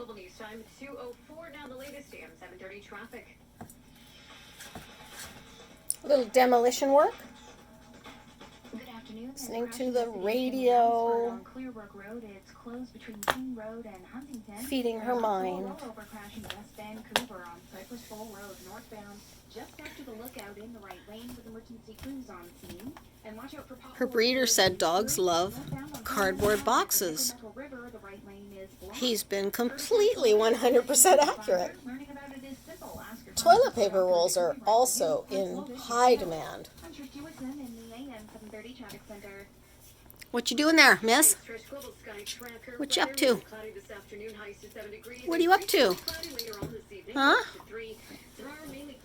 Global News Time 2:04 now. The latest AM 7:30 traffic. A little demolition work. Good afternoon. Listening to the radio. On Clearbrook Road, it's closed between King Road and Huntington. Feeding her mind. Rollover crash in West Vancouver on Cypress Bowl Road northbound, just after the lookout in the right lane with emergency crews on scene. And watch out for Her breeder said dogs love cardboard boxes. He's been completely 100% accurate. Toilet paper rolls are also in high demand. What you doing there, miss? What you up to? What are you up to? Huh?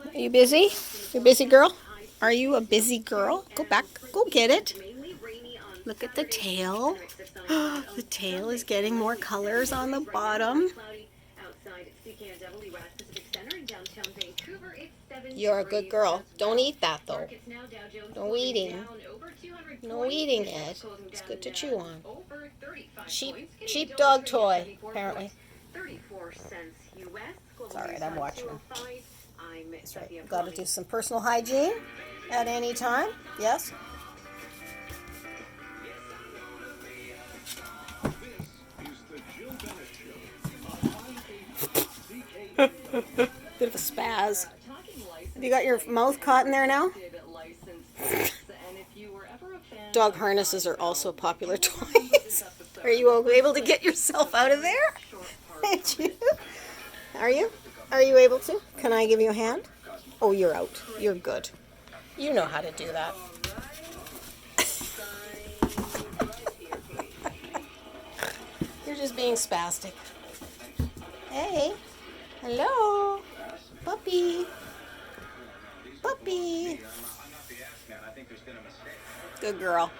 Are you busy? You a busy girl? Are you a busy girl? Go back. Go get it. Look at the tail. The tail is getting more colors on the bottom. You're a good girl. Don't eat that, though. No eating. No eating it. It's good to chew on. Cheap dog toy, apparently. It's alright, I'm watching him. That's right. You've got to do some personal hygiene at any time. Yes? Bit of a spaz. Have you got your mouth caught in there now? Dog harnesses are also popular toys. Are you able to get yourself out of there? Are you? Are you able to? Can I give you a hand? Oh, you're out. You're good. You know how to do that. You're just being spastic. Hey. Hello. Puppy. Puppy. Good girl.